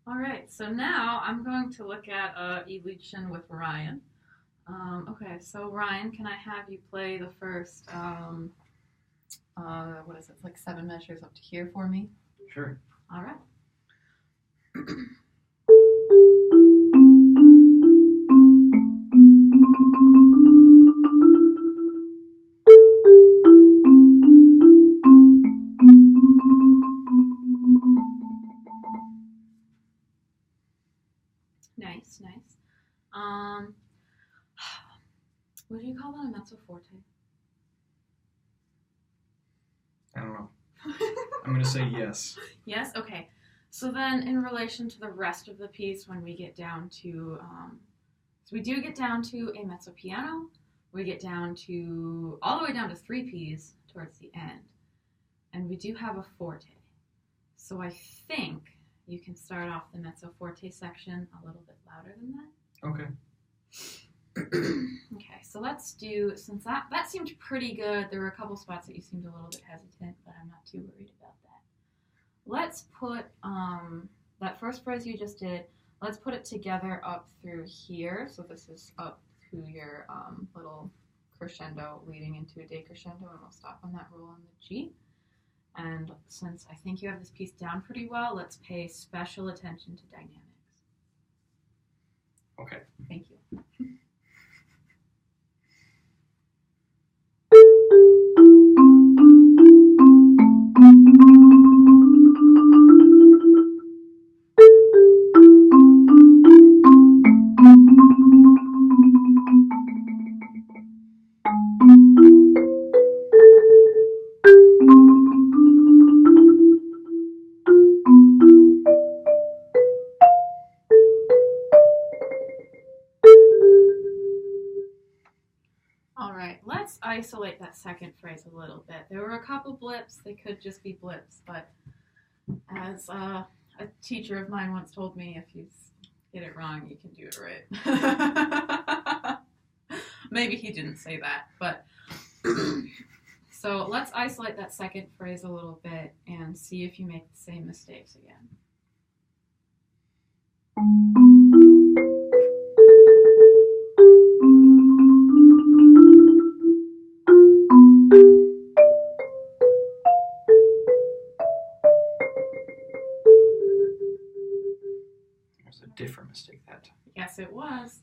All right, so now I'm going to look at Elution with Ryan. Okay, so Ryan, can I have you play the first, what is it, like 7 measures up to here for me? Sure. All right. Nice, nice. Um, would you call that a mezzo forte? I don't know. I'm going to say yes. Yes? Okay. So then, in relation to the rest of the piece, when we get down to, so we do get down to a mezzo piano, we get down to, all the way down to 3 Ps towards the end, and we do have a forte. So I think you can start off the mezzo forte section a little bit louder than that. Okay. Okay, so let's do, since that seemed pretty good, there were a couple spots that you seemed a little bit hesitant, but I'm not too worried about that. Let's put that first phrase you just did, let's put it together up through here. So this is up to your little crescendo leading into a decrescendo, and we'll stop on that roll on the G. And since I think you have this piece down pretty well, let's pay special attention to dynamics. Okay. Thank you. All right, let's isolate that second phrase a little bit. There were a couple blips. They could just be blips, but as a teacher of mine once told me, if you get it wrong, you can do it right. Maybe he didn't say that, but so let's isolate that second phrase a little bit and see if you make the same mistakes again. There's a different mistake that time. Yes, it was.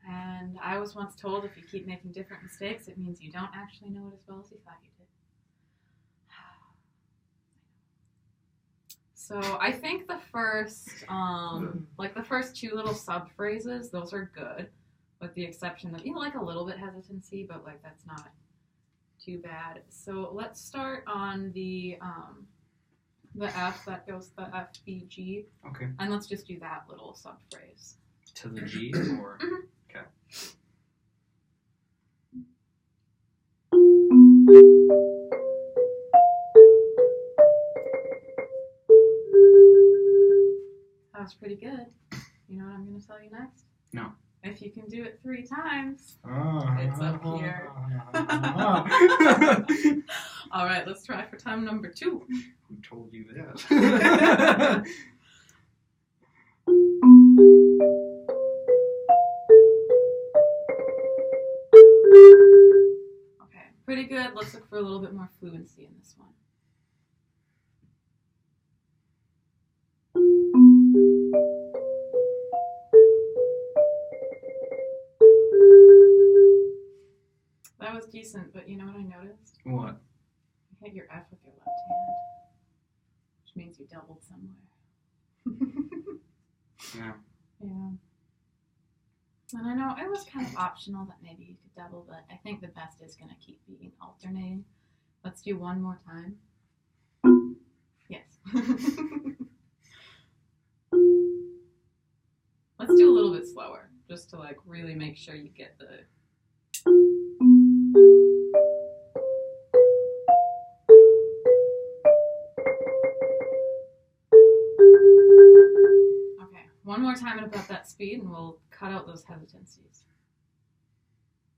And I was once told if you keep making different mistakes, it means you don't actually know it as well as you thought you did. So I think the first, like the first 2 little sub phrases, those are good, with the exception that, like a little bit hesitancy, but like that's not too bad. So let's start on the F that goes the F, B, G. Okay. And let's just do that little sub phrase. To the G or? Okay. That was pretty good. You know what I'm going to tell you next? No. If you can do it 3 times, Oh. it's up here. All right, let's try for time number 2. Who told you that? Okay, pretty good. Let's look for a little bit more fluency in this one. That was decent, but you know what I noticed? What? You hit your F with your left hand, which means you doubled somewhere. Yeah. Yeah. And I know it was kind of optional that maybe you could double, but I think the best is going to keep being alternating. Let's do one more time. Yes. Let's do a little bit slower, just to like really make sure you get the... Okay, one more time at about that speed and we'll cut out those hesitancies.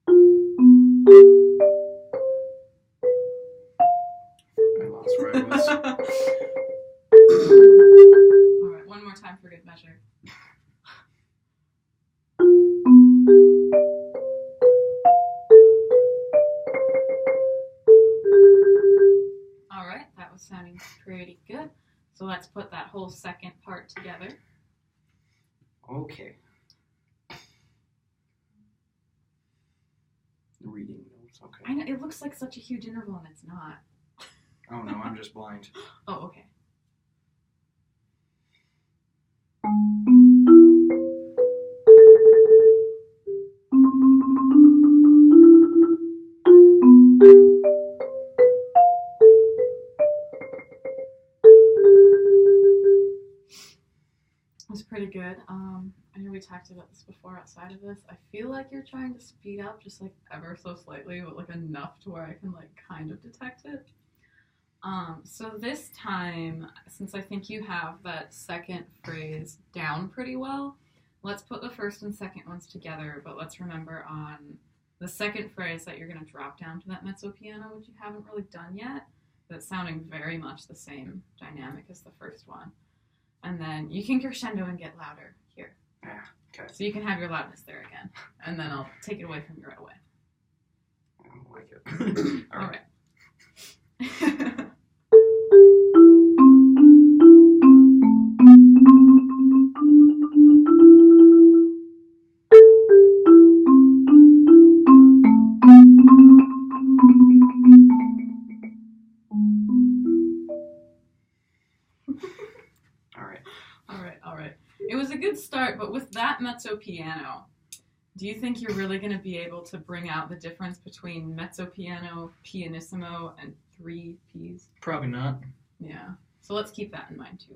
I lost where I was. Alright, one more time for good pleasure. All right, that was sounding pretty good. So let's put that whole second part together. Okay. Reading notes, okay. I know, it looks like such a huge interval and it's not. Oh no, I'm just blind. Oh, okay. That's pretty good. I know we talked about this before outside of this. I feel like you're trying to speed up just like ever so slightly, but like enough to where I can like kind of detect it. So this time, since I think you have that second phrase down pretty well, let's put the first and second ones together, but let's remember on the second phrase that you're going to drop down to that mezzo piano, which you haven't really done yet, that's sounding very much the same dynamic as the first one. And then you can crescendo and get louder here. Yeah, okay. So you can have your loudness there again, and then I'll take it away from you right away. I don't like it. All right. All right. It was a good start, but with that mezzo piano, do you think you're really going to be able to bring out the difference between mezzo piano, pianissimo, and 3 Ps? Probably not. Yeah. So let's keep that in mind too.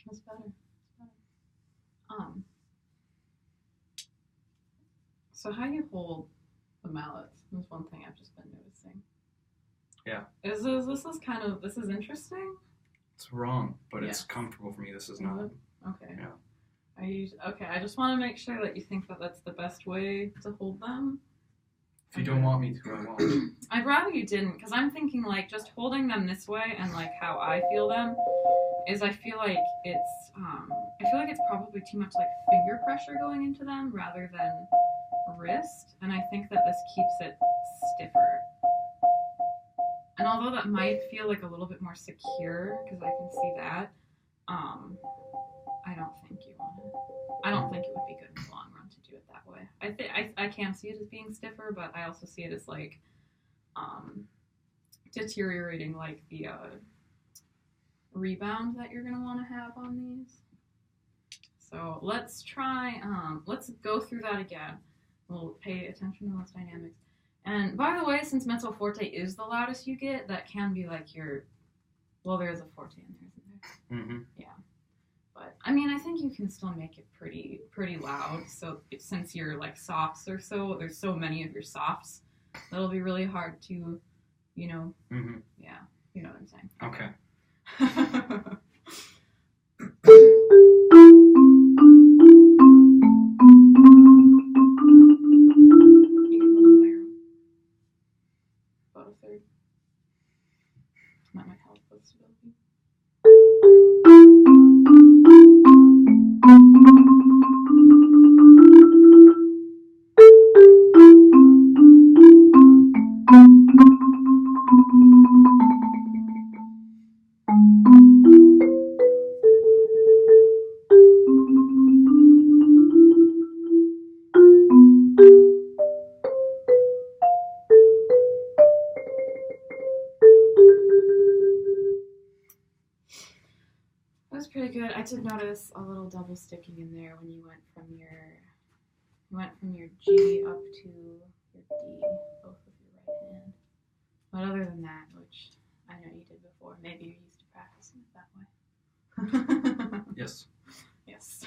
That's better. So how you hold the mallets is one thing I've just been noticing. Yeah. This is interesting. It's wrong, but Yeah. it's comfortable for me. This is not. Okay. Yeah. I just want to make sure that you think that that's the best way to hold them. If you don't want me to, I won't. I'd rather you didn't, because I'm thinking like just holding them this way and like how I feel them is I feel like it's probably too much like finger pressure going into them rather than wrist, and I think that this keeps it stiffer. And although that might feel like a little bit more secure, because I can see that, I don't think it would be good in the long run to do it that way. I can see it as being stiffer, but I also see it as like deteriorating like the rebound that you're gonna want to have on these. So let's try. Let's go through that again. We'll pay attention to those dynamics. And by the way, since mezzo forte is the loudest you get, that can be like your. Well, there's a forte in there, isn't there? Mm-hmm. Yeah. But I mean, I think you can still make it pretty loud. So since your like softs are there's so many of your softs, that'll be really hard to, Mm-hmm. Yeah, you know what I'm saying. Okay. You can hold them higher. About a third. That might help with stability. That was pretty good. I did notice a little double sticking in there when you went from your G up to your D, both with your right hand. But other than that, which I know you did before, maybe you're used to practicing it that way. Yes. Yes.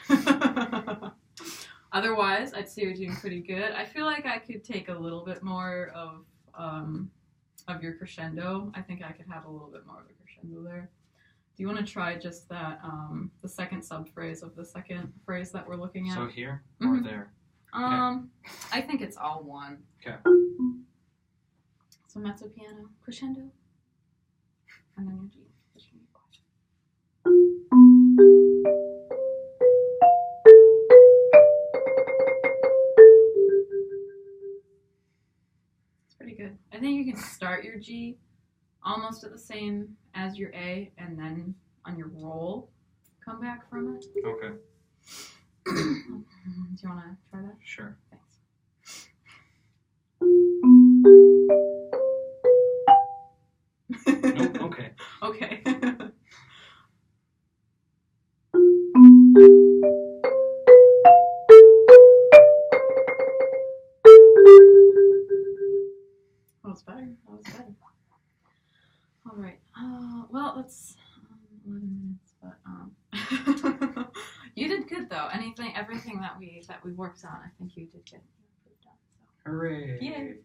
Otherwise, I'd say you're doing pretty good. I feel like I could take a little bit more of your crescendo. I think I could have a little bit more of a crescendo there. Do you want to try just that, the second subphrase of the second phrase that we're looking at? So here or Mhm. there? I think it's all one. Okay. So mezzo piano, crescendo, and then your G. Just your quiet. It's pretty good. I think you can start your G almost at the same as your A, and then on your roll, come back from it. Okay. Do you want to try that? Sure. Thanks. Nope. Okay. Okay. That was better. That was better. All right. Well, it's 11 minutes, but you did good though. Everything that we worked on, I think you did good. Hooray. Yay.